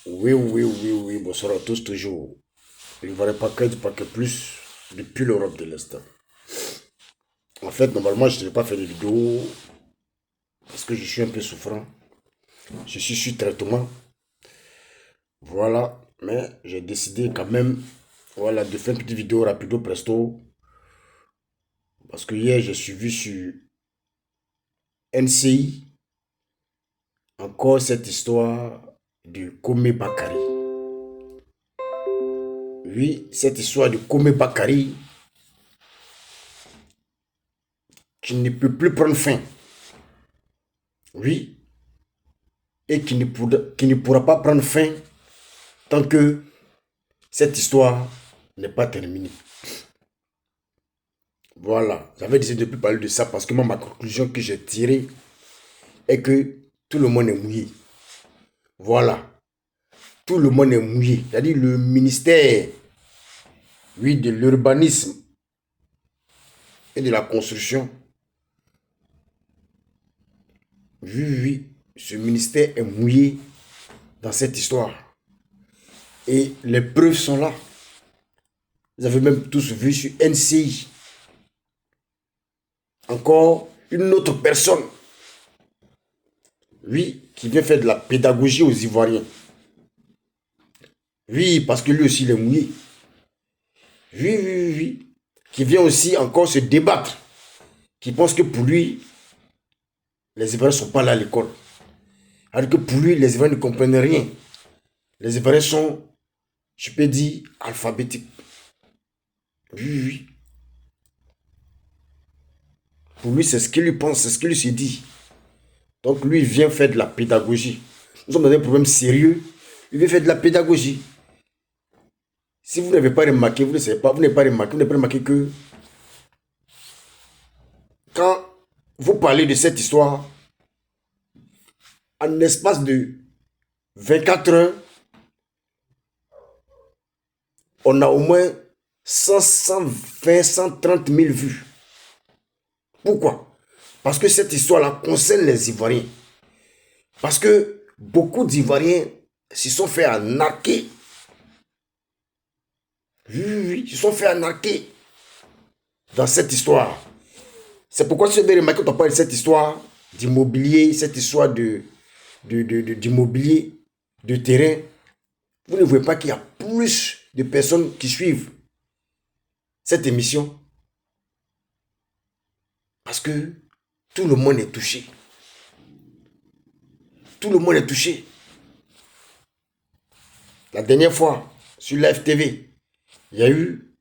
Oui, oui, oui, oui, bonsoir à tous, toujours. Il ne pas que plus depuis l'Europe de l'Est. En fait, normalement, je ne devais pas faire des vidéos parce que je suis un peu souffrant. Je suis sur traitement. Voilà, mais j'ai décidé quand même voilà, de faire une petite vidéo rapido presto parce que hier, j'ai suivi sur NCI encore cette histoire de Kome Bakari. Oui, cette histoire de Kome Bakari qui ne peut plus prendre fin. Oui, et qui ne pourra pas prendre fin tant que cette histoire n'est pas terminée. Voilà, j'avais décidé de ne plus parler de ça parce que moi, ma conclusion que j'ai tirée est que tout le monde est mouillé. Voilà, tout le monde est mouillé. C'est-à-dire le ministère, oui, de l'urbanisme et de la construction. Oui, oui, ce ministère est mouillé dans cette histoire. Et les preuves sont là. Vous avez même tous vu sur NCI. Encore une autre personne, oui, qui vient faire de la pédagogie aux Ivoiriens. Oui, parce que lui aussi, il est mouillé. Oui, oui, oui, oui. Qui vient aussi encore se débattre. Qui pense que pour lui, les Ivoiriens ne sont pas là à l'école. Alors que pour lui, les Ivoiriens ne comprennent rien. Les Ivoiriens sont, je peux dire, alphabétiques. Oui, oui, oui. Pour lui, c'est ce qu'il lui pense, c'est ce qu'il lui se dit. Donc lui, il vient faire de la pédagogie. Nous sommes dans un problème sérieux. Il vient faire de la pédagogie. Si vous n'avez pas remarqué, vous ne savez pas, vous n'avez pas remarqué que quand vous parlez de cette histoire, en l'espace de 24 heures, on a au moins 100, 120, 130 000 vues. Pourquoi? Parce que cette histoire-là concerne les Ivoiriens. Parce que beaucoup d'Ivoiriens se sont fait arnaquer. Oui, oui, oui, ils se sont fait arnaquer dans cette histoire. C'est pourquoi si vous avez remarqué quand on parle de cette histoire d'immobilier, cette histoire d'immobilier, de terrain, vous ne voyez pas qu'il y a plus de personnes qui suivent cette émission parce que tout le monde est touché. Tout le monde est touché. La dernière fois, sur Live TV, il y a eu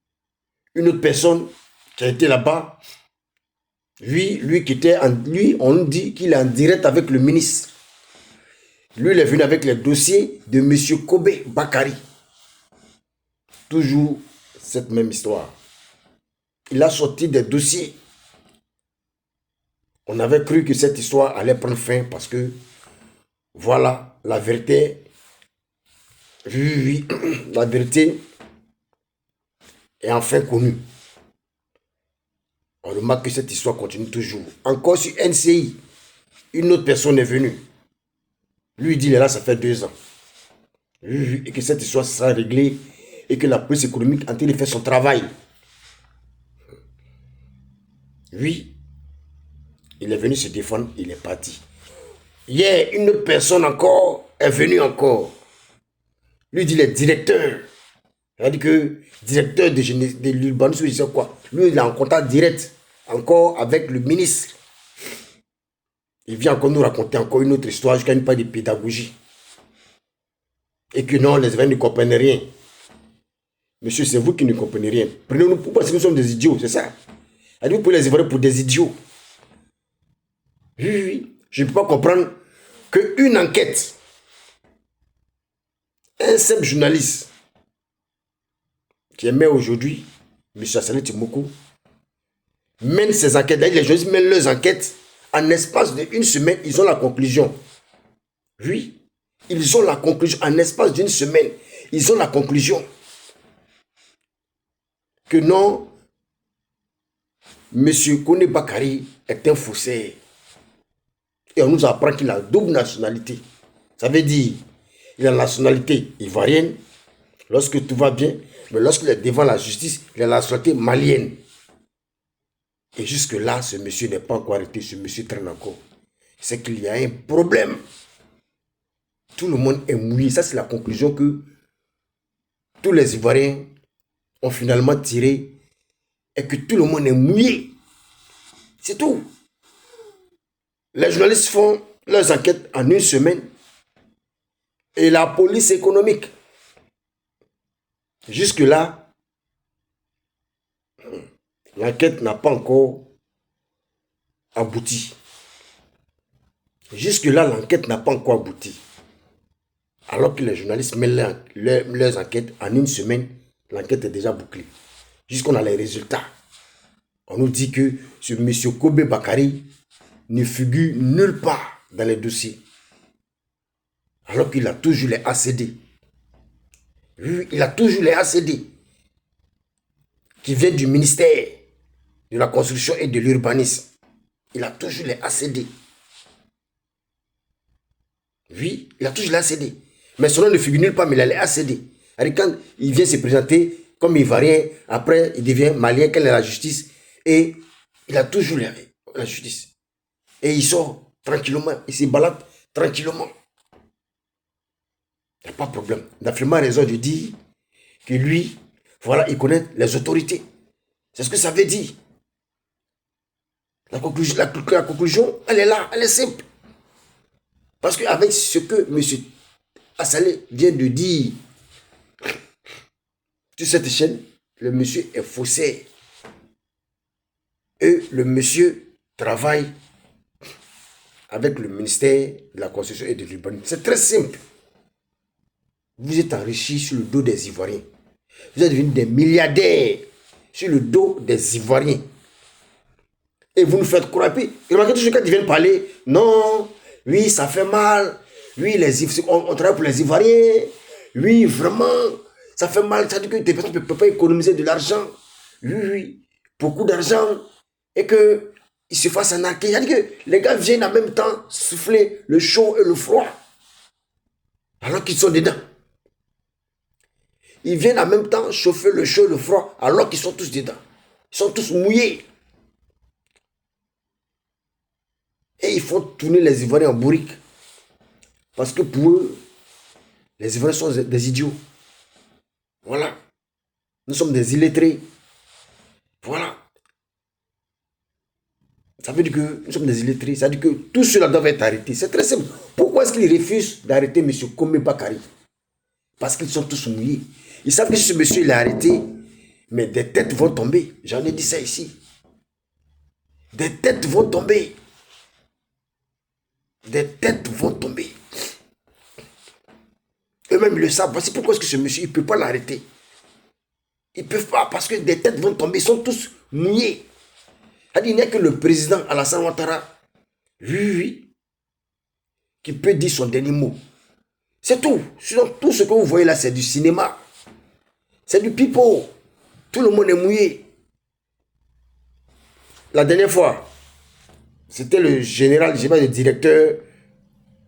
une autre personne qui a été là-bas. Lui, on nous dit qu'il est en direct avec le ministre. Lui, il est venu avec les dossiers de M. Kobe Bakari. Toujours cette même histoire. Il a sorti des dossiers. On avait cru que cette histoire allait prendre fin parce que, voilà, la vérité, oui, la vérité est enfin connue. On remarque que cette histoire continue toujours. Encore sur NCI, une autre personne est venue. Lui dit, il est là, ça fait 2 ans. Et que cette histoire sera réglée et que la police économique est en train de faire son travail. Oui, il est venu se défendre, il est parti. Hier, une autre personne encore est venue encore. Lui dit, les directeurs. Il a dit que directeur de l'urbanisme, je sais quoi. Lui, il est en contact direct encore avec le ministre. Il vient encore nous raconter encore une autre histoire jusqu'à une part de pédagogie. Et que non, les événements ne comprennent rien. Monsieur, c'est vous qui ne comprenez rien. Prenez-nous pour parce que nous sommes des idiots, c'est ça. Allez, vous pouvez les évaluer pour des idiots. Oui, oui, oui. Je ne peux pas comprendre qu'une enquête, un simple journaliste qui émet aujourd'hui, M. Assane Timoko, mène ses enquêtes. Les journalistes mènent leurs enquêtes. En espace d'une semaine, ils ont la conclusion. Oui, ils ont la conclusion. En espace d'une semaine, ils ont la conclusion. Que non, M. Kone Bakari est un faussaire. Et on nous apprend qu'il a double nationalité. Ça veut dire, il a la nationalité ivoirienne, lorsque tout va bien, mais lorsqu'il est devant la justice, il a la nationalité malienne. Et jusque-là, ce monsieur n'est pas encore arrêté, ce monsieur traîne encore. C'est qu'il y a un problème. Tout le monde est mouillé. Ça, c'est la conclusion que tous les Ivoiriens ont finalement tiré et que tout le monde est mouillé. C'est tout. Les journalistes font leurs enquêtes en une semaine et la police économique. Jusque-là, l'enquête n'a pas encore abouti. Jusque-là, l'enquête n'a pas encore abouti. Alors que les journalistes mettent leurs enquêtes en une semaine, l'enquête est déjà bouclée. Jusqu'on a les résultats. On nous dit que ce monsieur Kobe Bakari ne figure nulle part dans les dossiers. Alors qu'il a toujours les ACD. Oui, il a toujours les ACD qui viennent du ministère de la construction et de l'urbanisme. Il a toujours les ACD. Oui, il a toujours les ACD. Mais son nom ne figure nulle part, mais il a les ACD. Quand il vient se présenter comme Ivoirien, après il devient Malien, quelle est la justice? Et il a toujours la justice. Et il sort tranquillement, il se balade tranquillement. Il n'y a pas de problème. D'Afrique raison de dire que lui, voilà, il connaît les autorités. C'est ce que ça veut dire. La conclusion, elle est là, elle est simple. Parce qu'avec ce que M. Assalé vient de dire sur cette chaîne, le monsieur est faussé. Et le monsieur travaille avec le ministère de la Construction et de l'Urbanisme. C'est très simple. Vous êtes enrichi sur le dos des Ivoiriens. Vous êtes devenus des milliardaires sur le dos des Ivoiriens. Et vous nous faites croire. Puis, remarquez toujours quand ils viennent parler, non, oui, ça fait mal. Oui, on travaille pour les Ivoiriens. Oui, vraiment, ça fait mal. Ça veut dire que des personnes ne peuvent pas économiser de l'argent. Oui, beaucoup d'argent. Et qu'ils se fassent arnaquer. C'est-à-dire que les gars viennent en même temps souffler le chaud et le froid. Alors qu'ils sont dedans. Ils viennent en même temps chauffer le chaud et le froid alors qu'ils sont tous dedans. Ils sont tous mouillés. Et ils font tourner les Ivoiriens en bourrique. Parce que pour eux, les Ivoiriens sont des idiots. Voilà. Nous sommes des illettrés. Voilà. Ça veut dire que nous sommes des illettrés. Ça veut dire que tous ceux-là doivent être arrêtés. C'est très simple. Pourquoi est-ce qu'ils refusent d'arrêter M. Kobe Bakari? Parce qu'ils sont tous mouillés. Ils savent que si ce monsieur il est arrêté, mais des têtes vont tomber. J'en ai dit ça ici. Des têtes vont tomber. Des têtes vont tomber. Eux-mêmes ils le savent. Voici pourquoi est-ce que ce monsieur, il ne peut pas l'arrêter. Ils ne peuvent pas parce que des têtes vont tomber. Ils sont tous mouillés. Il n'y a que le président Alassane Ouattara, oui, qui peut dire son dernier mot. C'est tout. Sinon, tout ce que vous voyez là, c'est du cinéma. C'est du pipeau. Tout le monde est mouillé. La dernière fois, c'était le général, je sais pas, le directeur, de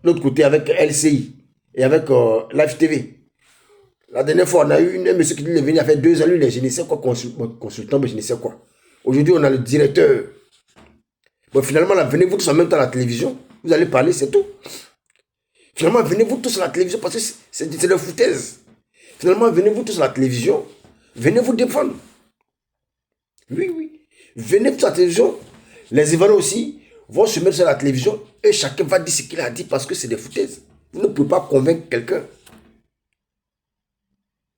l'autre côté avec LCI et avec Live TV. La dernière fois, on a eu un monsieur qui est venu il y a fait 2 ans, lui, il est je ne sais quoi, consultant, mais je ne sais quoi. Aujourd'hui, on a le directeur. Bon, finalement, là, venez-vous tous en même temps à la télévision. Vous allez parler, c'est tout. Finalement, venez-vous tous à la télévision parce que c'est de foutaise. Finalement, venez-vous tous à la télévision. Venez vous défendre. Oui. Venez tous à la télévision. Les Ivoiriens aussi vont se mettre sur la télévision et chacun va dire ce qu'il a dit parce que c'est des foutaises. Vous ne pouvez pas convaincre quelqu'un.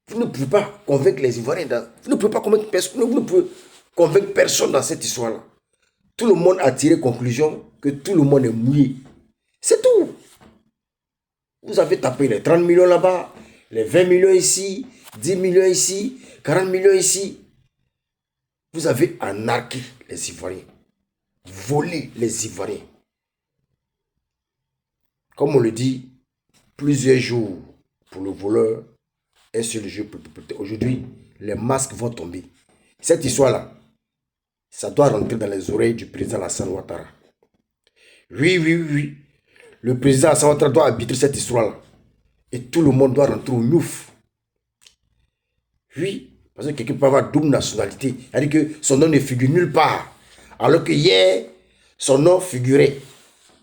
Vous ne pouvez pas convaincre les Ivoiriens. Vous ne pouvez pas convaincre personne. Vous ne pouvez convaincre personne dans cette histoire-là. Tout le monde a tiré conclusion que tout le monde est mouillé. C'est tout. Vous avez tapé les 30 millions là-bas, les 20 millions ici, 10 millions ici, 40 millions ici. Vous avez arnaqué les Ivoiriens. Volé les Ivoiriens. Comme on le dit, plusieurs jours pour le voleur, un seul jour pour le propriétaire. Aujourd'hui, les masques vont tomber. Cette histoire-là, ça doit rentrer dans les oreilles du président Alassane Ouattara. Oui. Le président Alassane Ouattara doit arbitrer cette histoire-là. Et tout le monde doit rentrer au Nouf. Oui, parce que quelqu'un peut avoir double nationalité. C'est-à-dire que son nom ne figure nulle part. Alors que hier, son nom figurait.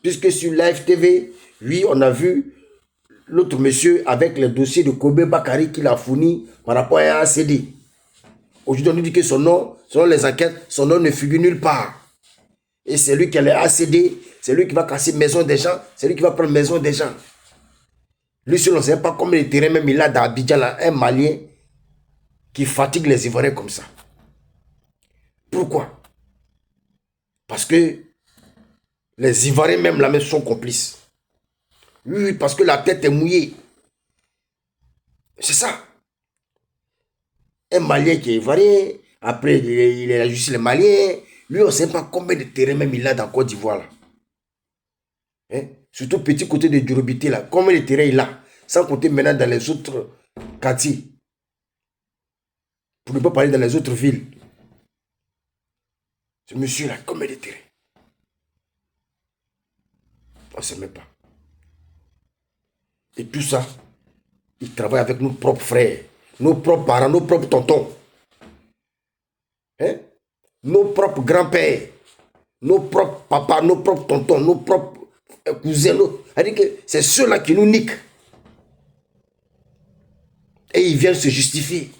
Puisque sur Live TV, oui, on a vu l'autre monsieur avec le dossier de Kobe Bakari qu'il a fourni par rapport à un ACD. Aujourd'hui, on nous dit que son nom, selon les enquêtes, son nom ne figure nulle part. Et c'est lui qui a les ACD, c'est lui qui va casser maison des gens, c'est lui qui va prendre maison des gens. Lui, si on ne sait pas combien de terrain même il a dans Abidjan, là, un Malien qui fatigue les Ivoiriens comme ça. Pourquoi? Parce que les Ivoiriens même là-même sont complices. Oui, parce que la tête est mouillée. C'est ça. Un Malien qui est Ivoirien, après il a juste les Maliens. Lui, on ne sait pas combien de terrain même il a dans Côte d'Ivoire. Hein? Surtout petit côté de Djurobité là. Combien de terrain il a? Sans compter maintenant dans les autres quartiers. Pour ne pas parler dans les autres villes. Ce monsieur-là, combien de terrain? On ne sait même pas. Et tout ça, il travaille avec nos propres frères, nos propres parents, nos propres tontons. Hein? Nos propres grands-pères, nos propres papas, nos propres tontons, nos propres cousins. C'est-à-dire que c'est ceux-là qui nous niquent. Et ils viennent se justifier.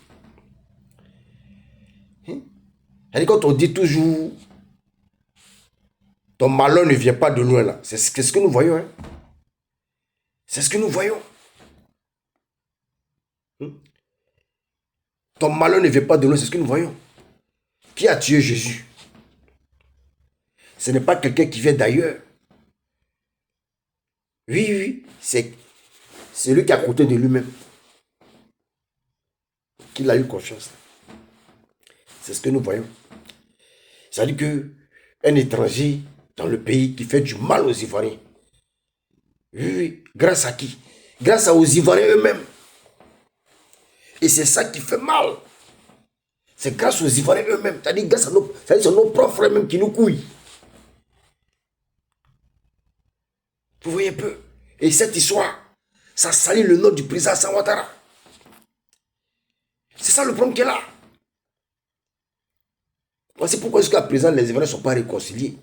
Hein? C'est-à-dire quand on dit toujours, ton malheur ne vient pas de loin là. C'est ce que nous voyons. Hein? C'est ce que nous voyons. Ton malheur ne vient pas de loin, c'est ce que nous voyons. Qui a tué Jésus? Ce n'est pas quelqu'un qui vient d'ailleurs. Oui, c'est lui qui est à côté de lui-même. Qu'il a eu confiance. C'est ce que nous voyons. C'est-à-dire qu'un étranger dans le pays qui fait du mal aux Ivoiriens. Oui, grâce à qui? Grâce aux Ivoiriens eux-mêmes. Et c'est ça qui fait mal. C'est grâce aux Ivoiriens eux-mêmes. C'est-à-dire grâce à nos propres frères même qui nous couillent. Vous voyez un peu. Et cette histoire, ça salit le nom du président Alassane Ouattara. C'est ça le problème qui est là. Voici pourquoi jusqu'à présent les Ivoiriens ne sont pas réconciliés.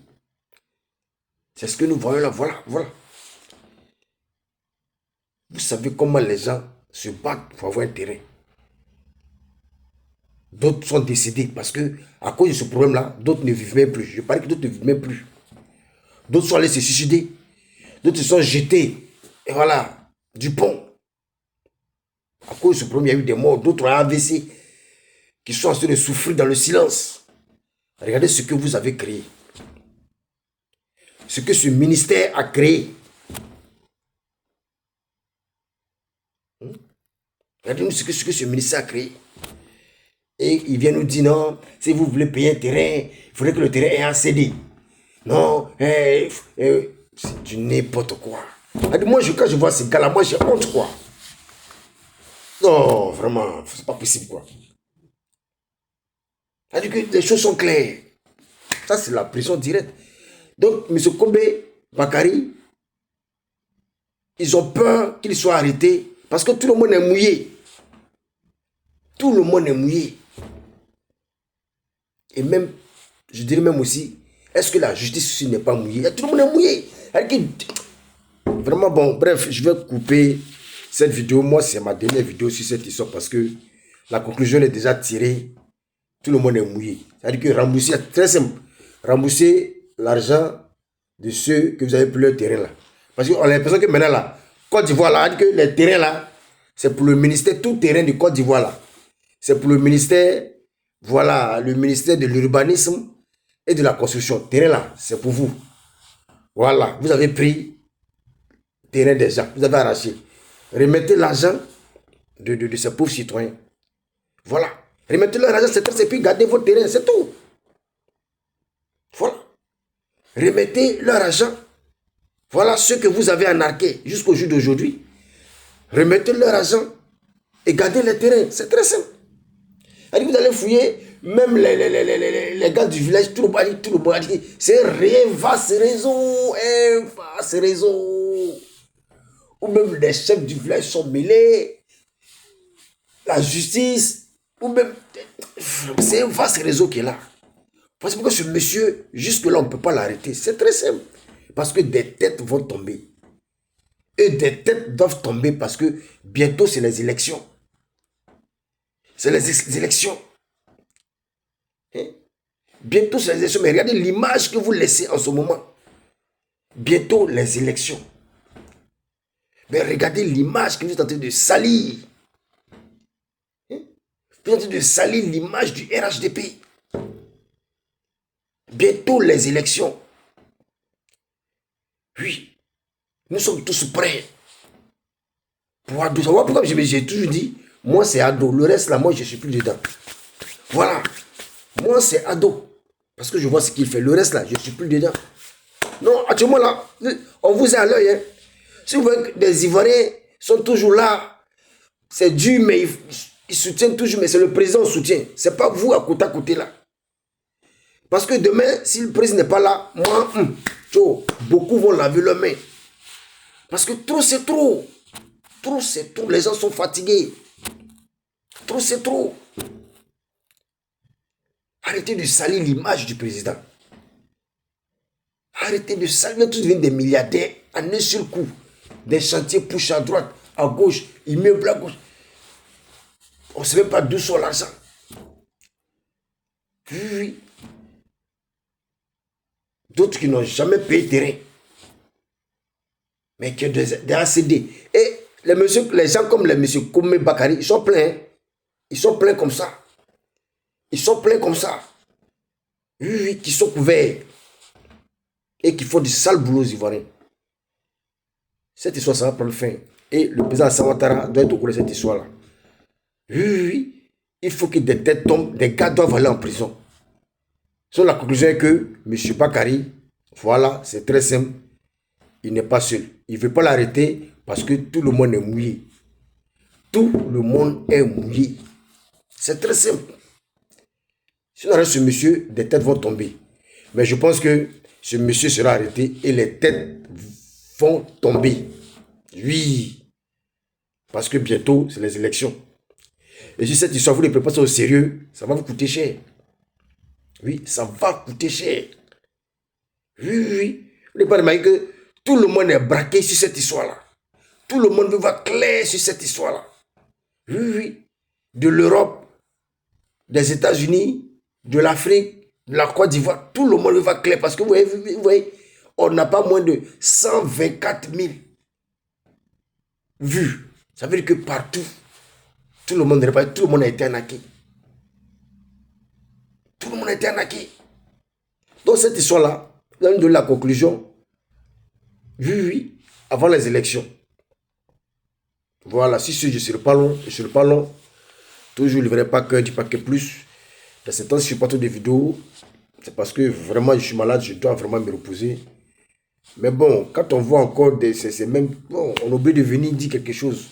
C'est ce que nous voyons là. Voilà. Vous savez comment les gens se battent pour avoir un terrain. D'autres sont décédés parce que à cause de ce problème-là, d'autres ne vivent même plus. Je parie que d'autres ne vivent même plus. D'autres sont allés se suicider. D'autres se sont jetés. Et voilà, du pont. À cause de ce problème, il y a eu des morts. D'autres ont AVC qui sont en train de souffrir dans le silence. Regardez ce que vous avez créé. Ce que ce ministère a créé. Regardez-nous ce que ce ministère a créé. Et il vient nous dire non, si vous voulez payer un terrain, il faudrait que le terrain ait un CD. Non, c'est du n'importe quoi. Moi, quand je vois ces gars-là, moi j'ai honte quoi. Non, vraiment, c'est pas possible quoi. C'est-à-dire que les choses sont claires. Ça, c'est la prison directe. Donc, M. Kobe Bakari, ils ont peur qu'il soit arrêté parce que tout le monde est mouillé. Tout le monde est mouillé. Et même, je dirais même aussi, est-ce que la justice aussi n'est pas mouillée? Tout le monde est mouillé. Vraiment, bon, bref, je vais couper cette vidéo. Moi, c'est ma dernière vidéo sur cette histoire parce que la conclusion est déjà tirée. Tout le monde est mouillé. C'est-à-dire que rembourser, très simple, rembourser l'argent de ceux que vous avez pris leur terrain là. Parce qu'on a l'impression que maintenant là, Côte d'Ivoire là, que les terrains là, c'est pour le ministère, tout terrain de Côte d'Ivoire là. C'est pour le ministère, voilà, le ministère de l'urbanisme et de la construction. Terrain là, c'est pour vous. Voilà, vous avez pris terrain des gens, vous avez arraché. Remettez l'argent de ces pauvres citoyens. Voilà. Remettez leur argent, c'est puis gardez votre terrain, c'est tout. Voilà. Remettez leur argent. Voilà ce que vous avez anarqué jusqu'au jour d'aujourd'hui. Remettez leur argent et gardez les terrains. C'est très simple. Vous allez fouiller, même les gars du village, tout le monde a dit, c'est rien, vaste réseau, vaste réseau. ou même les chefs du village sont mêlés, la justice, ou même... C'est un vaste réseau qui est là. Parce que ce monsieur, jusque-là, on ne peut pas l'arrêter. C'est très simple. Parce que des têtes vont tomber. Et des têtes doivent tomber parce que bientôt, c'est les élections. C'est les élections. Hein? Bientôt, c'est les élections. Mais regardez l'image que vous laissez en ce moment. Bientôt, les élections. Mais regardez l'image que vous êtes en train de salir. Hein? Vous êtes en train de salir l'image du RHDP. Bientôt, les élections. Oui. Nous sommes tous prêts. Pour Ado. Ça va pourquoi j'ai toujours dit, moi, c'est Ado. Le reste, là, moi, je ne suis plus dedans. Voilà. Moi, c'est Ado. Parce que je vois ce qu'il fait. Le reste, là, je ne suis plus dedans. Non, actuellement, là, on vous a à l'œil. Hein. Si vous voyez que des Ivoiriens sont toujours là, c'est dur, mais ils soutiennent toujours, mais c'est le président qui soutient. Ce n'est pas vous à côté là. Parce que demain, si le président n'est pas là, moi, beaucoup vont laver leurs mains. Parce que trop, c'est trop. Trop, c'est trop. Les gens sont fatigués. Trop, c'est trop. Arrêtez de salir l'image du président. Arrêtez de salir. Tous deviennent des milliardaires en un seul coup. Des chantiers poussent à droite, à gauche, immeubles à gauche. On ne sait même pas d'où sort l'argent. Oui. D'autres qui n'ont jamais payé terrain. Mais qui ont des ACD. Et les gens comme les messieurs Koumé Bakari, ils sont pleins. Hein? Ils sont pleins comme ça. Ils sont pleins comme ça. Oui, qui sont couverts. Et qui font du sale boulot aux Ivoiriens. Cette histoire, ça va prendre fin. Et le président Samatara doit être au courant de cette histoire-là. Oui. Il faut que des têtes tombent. Des gars doivent aller en prison. So, la conclusion est que M. Bakari, voilà, c'est très simple. Il n'est pas seul. Il ne veut pas l'arrêter parce que tout le monde est mouillé. Tout le monde est mouillé. C'est très simple. Si on arrête ce monsieur, des têtes vont tomber. Mais je pense que ce monsieur sera arrêté et les têtes vont tomber. Oui. Parce que bientôt, c'est les élections. Et si cette histoire, vous ne prenez pas ça au sérieux, ça va vous coûter cher. Oui, ça va coûter cher. Oui. Vous n'avez pas remarqué que tout le monde est braqué sur cette histoire-là. Tout le monde veut voir clair sur cette histoire-là. Oui. De l'Europe, des États-Unis, de l'Afrique, de la Côte d'Ivoire, tout le monde veut voir clair. Parce que vous voyez, on n'a pas moins de 124 000 vues. Ça veut dire que partout, tout le monde a été arnaqué. Tout le monde a été arnaqué. Donc cette histoire-là, vous allez me donner la conclusion. Oui, avant les élections. Voilà, si je suis pas long, toujours je ne verrai pas que du paquet plus. Dans ce temps, si je ne fais pas trop de vidéos, c'est parce que vraiment je suis malade, je dois vraiment me reposer. Mais bon, quand on voit encore c'est même, bon, on oublie de venir dire quelque chose.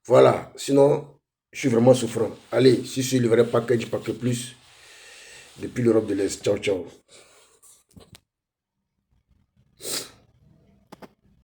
Voilà, sinon, je suis vraiment souffrant. Allez, si je ne verrai pas que du paquet plus, depuis l'Europe de l'Est. Ciao, ciao.